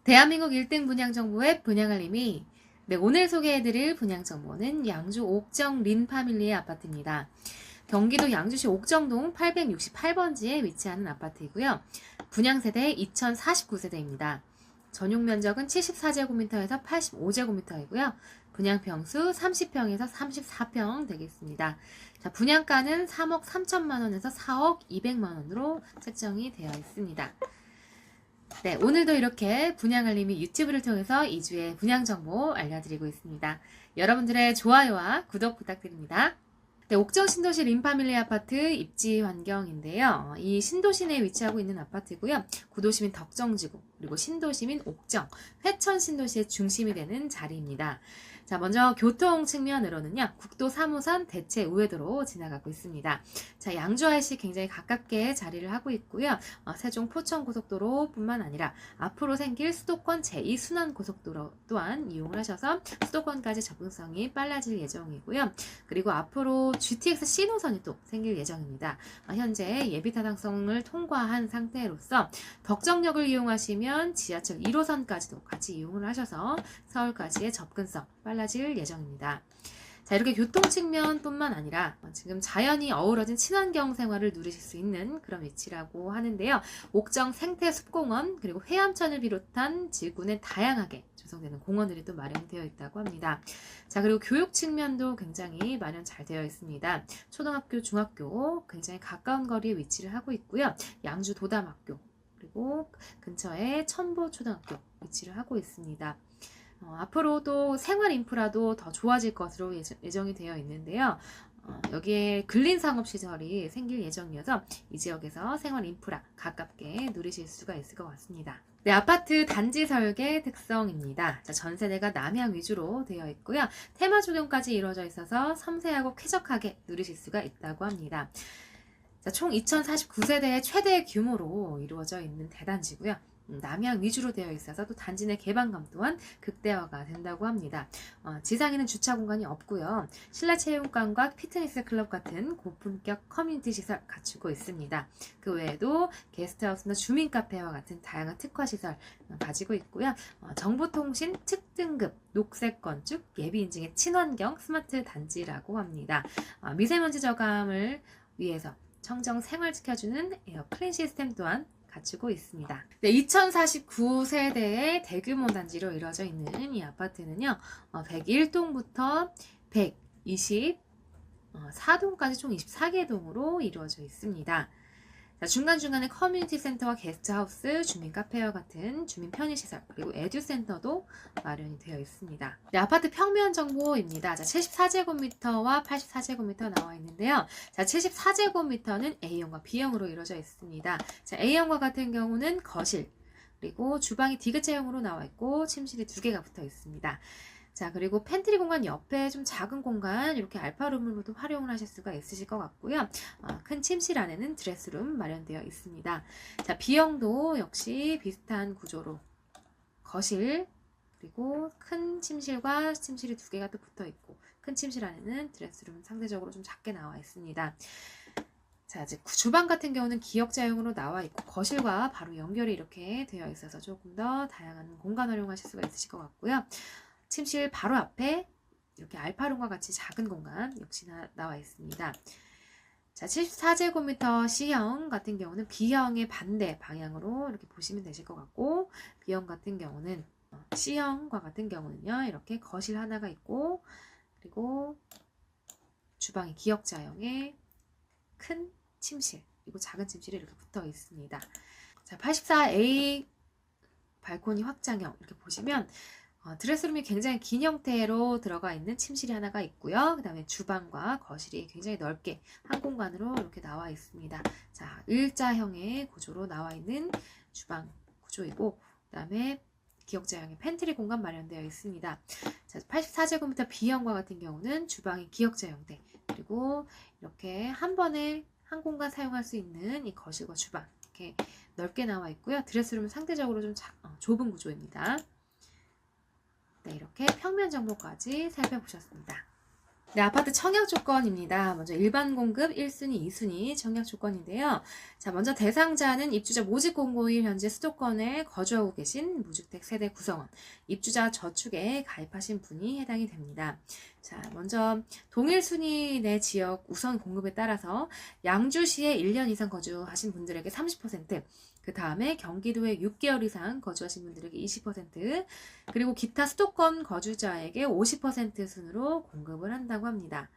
대한민국 1등 분양정보 앱 분양알림이 네, 오늘 소개해드릴 분양정보는 양주 옥정 린파밀리의 아파트입니다. 경기도 양주시 옥정동 868번지에 위치하는 아파트이고요. 분양세대 2049세대입니다. 전용 면적은 74제곱미터에서 85제곱미터이고요. 분양평수 30평에서 34평 되겠습니다. 자, 분양가는 3억 3천만원에서 4억 2백만원으로 책정이 되어 있습니다. 네, 오늘도 이렇게 분양알림이 유튜브를 통해서 2주의 분양정보 알려드리고 있습니다. 여러분들의 좋아요와 구독 부탁드립니다. 네, 옥정 신도시 린파밀리 아파트 입지 환경인데요. 이 신도시 내에 위치하고 있는 아파트고요. 구도시민 덕정지구, 그리고 신도시민 옥정, 회천 신도시의 중심이 되는 자리입니다. 자, 먼저 교통 측면으로는요. 국도 3호선 대체 우회도로 지나가고 있습니다. 자, 양주 IC 굉장히 가깝게 자리를 하고 있고요. 세종 포천 고속도로뿐만 아니라 앞으로 생길 수도권 제2순환 고속도로 또한 이용을 하셔서 수도권까지 접근성이 빨라질 예정이고요. 그리고 앞으로 GTX 신호선이 또 생길 예정입니다. 현재 예비 타당성을 통과한 상태로서 덕정역을 이용하시면 지하철 1호선까지도 같이 이용을 하셔서 서울까지의 접근성 빨라질 예정입니다. 자, 이렇게 교통 측면뿐만 아니라 지금 자연이 어우러진 친환경 생활을 누리실 수 있는 그런 위치라고 하는데요. 옥정 생태숲공원 그리고 회암천을 비롯한 지구는 다양하게 조성되는 공원들이 또 마련되어 있다고 합니다. 자, 그리고 교육 측면도 굉장히 마련 잘 되어 있습니다. 초등학교, 중학교 굉장히 가까운 거리에 위치를 하고 있고요. 양주 도담학교 그리고 근처에 천보초등학교 위치를 하고 있습니다. 앞으로도 생활 인프라도 더 좋아질 것으로 예정이 되어 있는데요. 여기에 근린상업시설이 생길 예정이어서 이 지역에서 생활 인프라 가깝게 누리실 수가 있을 것 같습니다. 네, 아파트 단지 설계 특성입니다. 자, 전세대가 남향 위주로 되어 있고요. 테마 조경까지 이루어져 있어서 섬세하고 쾌적하게 누리실 수가 있다고 합니다. 자, 총 2049세대의 최대 규모로 이루어져 있는 대단지고요. 남향 위주로 되어 있어서 또 단지 내 개방감 또한 극대화가 된다고 합니다. 지상에는 주차 공간이 없고요. 실내 체육관과 피트니스 클럽 같은 고품격 커뮤니티 시설 갖추고 있습니다. 그 외에도 게스트하우스나 주민 카페와 같은 다양한 특화 시설 가지고 있고요. 정보통신 특등급 녹색 건축 예비 인증의 친환경 스마트 단지라고 합니다. 미세먼지 저감을 위해서 청정 생활 지켜주는 에어 클린 시스템 또한 갖추고 있습니다. 네, 2049세대의 대규모 단지로 이루어져 있는 이 아파트는요. 101동부터 124동까지 총 24개 동으로 이루어져 있습니다. 자, 중간중간에 커뮤니티 센터와 게스트하우스, 주민 카페와 같은 주민 편의시설, 그리고 에듀센터도 마련이 되어 있습니다. 네, 아파트 평면 정보입니다. 자, 74제곱미터와 84제곱미터 나와 있는데요. 자, 74제곱미터는 A형과 B형으로 이루어져 있습니다. 자, A형과 같은 경우는 거실, 그리고 주방이 디귿자형으로 나와 있고 침실이 2개가 붙어 있습니다. 자, 그리고 팬트리 공간 옆에 좀 작은 공간 이렇게 알파룸으로도 활용을 하실 수가 있으실 것 같고요. 큰 침실 안에는 드레스룸 마련되어 있습니다. 자, B형도 역시 비슷한 구조로 거실 그리고 큰 침실과 침실이 2개가 또 붙어 있고 큰 침실 안에는 드레스룸 상대적으로 좀 작게 나와 있습니다. 자, 이제 주방 같은 경우는 기역자형으로 나와 있고 거실과 바로 연결이 이렇게 되어 있어서 조금 더 다양한 공간 활용하실 수가 있으실 것 같고요. 침실 바로 앞에 이렇게 알파룸과 같이 작은 공간 역시나 나와 있습니다. 자, 74제곱미터 C형 같은 경우는 B형의 반대 방향으로 이렇게 보시면 되실 것 같고 B형 같은 경우는 C형과 같은 경우는요. 이렇게 거실 하나가 있고 그리고 주방이 기역자형의 큰 침실 그리고 작은 침실이 이렇게 붙어 있습니다. 자, 84A 발코니 확장형 이렇게 보시면 드레스룸이 굉장히 긴 형태로 들어가 있는 침실이 하나가 있고요. 그 다음에 주방과 거실이 굉장히 넓게 한 공간으로 이렇게 나와 있습니다. 자, 일자형의 구조로 나와 있는 주방 구조이고 그 다음에 기역자형의 팬트리 공간 마련되어 있습니다. 자, 84제곱미터 B형과 같은 경우는 주방이 기역자 형태 그리고 이렇게 한 번에 한 공간 사용할 수 있는 이 거실과 주방 이렇게 넓게 나와 있고요. 드레스룸은 상대적으로 좀 좁은 구조입니다. 네, 이렇게 평면 정보까지 살펴보셨습니다. 네, 아파트 청약 조건입니다. 먼저 일반 공급 1순위, 2순위 청약 조건인데요. 자, 먼저 대상자는 입주자 모집 공고일 현재 수도권에 거주하고 계신 무주택 세대 구성원, 입주자 저축에 가입하신 분이 해당이 됩니다. 자, 먼저 동일 순위 내 지역 우선 공급에 따라서 양주시에 1년 이상 거주하신 분들에게 30%, 그 다음에 경기도에 6개월 이상 거주하신 분들에게 20%, 그리고 기타 수도권 거주자에게 50% 순으로 공급을 한다고 합니다.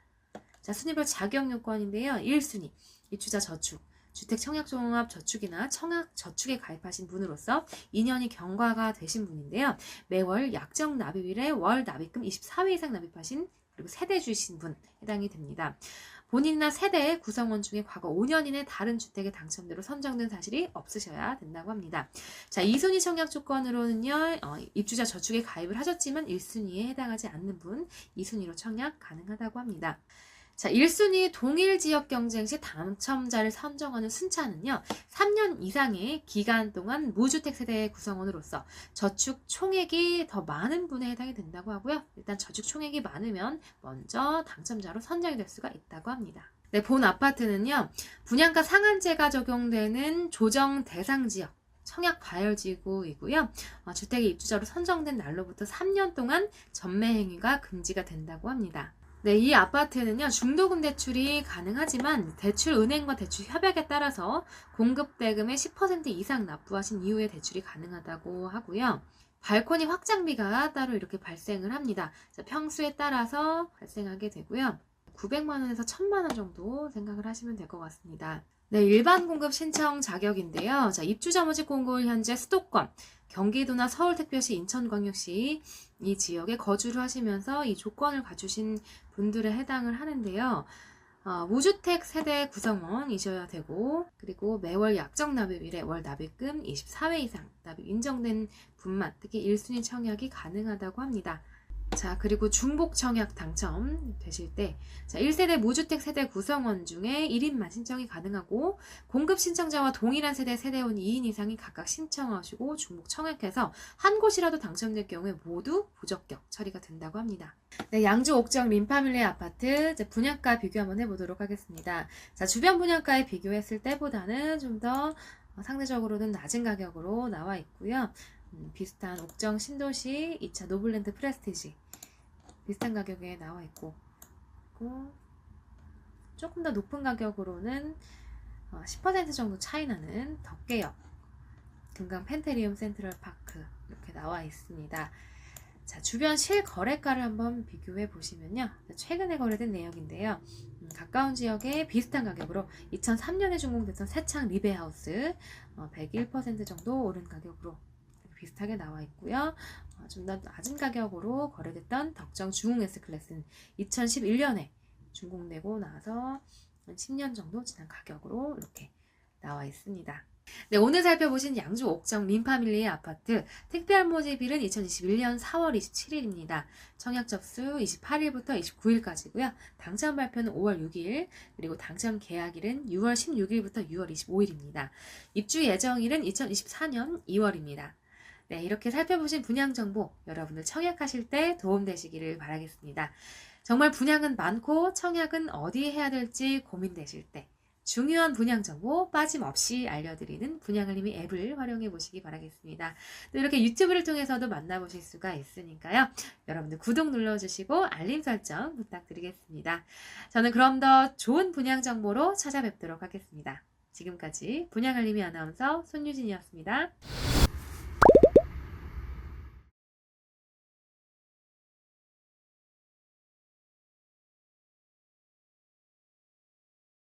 자, 순위별 자격 요건인데요. 1순위, 입주자 저축, 주택청약종합저축이나 청약저축에 가입하신 분으로서 2년이 경과가 되신 분인데요. 매월 약정 납입일에 월 납입금 24회 이상 납입하신 그리고 세대주이신 분 해당이 됩니다. 본인이나 세대 구성원 중에 과거 5년 이내 다른 주택에 당첨대로 선정된 사실이 없으셔야 된다고 합니다. 자, 2순위 청약 조건으로는요, 입주자 저축에 가입을 하셨지만 1순위에 해당하지 않는 분, 2순위로 청약 가능하다고 합니다. 자, 1순위 동일 지역 경쟁 시 당첨자를 선정하는 순차는요, 3년 이상의 기간 동안 무주택 세대 구성원으로서 저축 총액이 더 많은 분에 해당이 된다고 하고요. 일단 저축 총액이 많으면 먼저 당첨자로 선정이 될 수가 있다고 합니다. 네, 본 아파트는요, 분양가 상한제가 적용되는 조정 대상 지역, 청약 과열지구이고요. 주택의 입주자로 선정된 날로부터 3년 동안 전매 행위가 금지가 된다고 합니다. 네, 이 아파트는요, 중도금 대출이 가능하지만 대출 은행과 대출 협약에 따라서 공급 대금의 10% 이상 납부하신 이후에 대출이 가능하다고 하고요. 발코니 확장비가 따로 이렇게 발생을 합니다. 자, 평수에 따라서 발생하게 되고요. 900만 원에서 1000만 원 정도 생각을 하시면 될 것 같습니다. 네, 일반 공급 신청 자격인데요. 자, 입주자 모집 공고일 현재 수도권, 경기도나 서울특별시, 인천광역시 이 지역에 거주를 하시면서 이 조건을 갖추신 분들에 해당을 하는데요. 무주택 세대 구성원이셔야 되고, 그리고 매월 약정 납입일에 월 납입금 24회 이상 납입 인정된 분만 특히 1순위 청약이 가능하다고 합니다. 자, 그리고 중복 청약 당첨 되실 때, 자, 1세대 무주택 세대 구성원 중에 1인만 신청이 가능하고, 공급 신청자와 동일한 세대원 2인 이상이 각각 신청하시고 중복 청약해서 한 곳이라도 당첨될 경우에 모두 부적격 처리가 된다고 합니다. 네, 양주 옥정 린파밀리 아파트 분양가 비교 한번 해보도록 하겠습니다. 자, 주변 분양가에 비교했을 때보다는 좀 더 상대적으로는 낮은 가격으로 나와 있고요. 비슷한 옥정 신도시 2차 노블랜드 프레스티지 비슷한 가격에 나와 있고, 그리고 조금 더 높은 가격으로는 10% 정도 차이 나는 덕계역 금강 펜테리움 센트럴파크 이렇게 나와 있습니다. 자, 주변 실거래가를 한번 비교해 보시면요, 최근에 거래된 내역인데요. 가까운 지역에 비슷한 가격으로 2003년에 준공됐던 새창 리베하우스 101% 정도 오른 가격으로 비슷하게 나와 있고요. 좀 더 낮은 가격으로 거래됐던 덕정 중흥 S클래스는 2011년에 준공되고 나서 10년 정도 지난 가격으로 이렇게 나와 있습니다. 네, 오늘 살펴보신 양주 옥정 린파밀리의 아파트 특별 모집일은 2021년 4월 27일입니다. 청약 접수 28일부터 29일까지고요. 당첨 발표는 5월 6일, 그리고 당첨 계약일은 6월 16일부터 6월 25일입니다. 입주 예정일은 2024년 2월입니다. 네, 이렇게 살펴보신 분양 정보 여러분들 청약하실 때 도움되시기를 바라겠습니다. 정말 분양은 많고 청약은 어디에 해야 될지 고민되실 때 중요한 분양 정보 빠짐없이 알려드리는 분양알림이 앱을 활용해 보시기 바라겠습니다. 또 이렇게 유튜브를 통해서도 만나보실 수가 있으니까요. 여러분들 구독 눌러주시고 알림 설정 부탁드리겠습니다. 저는 그럼 더 좋은 분양 정보로 찾아뵙도록 하겠습니다. 지금까지 분양알림이 아나운서 손유진이었습니다.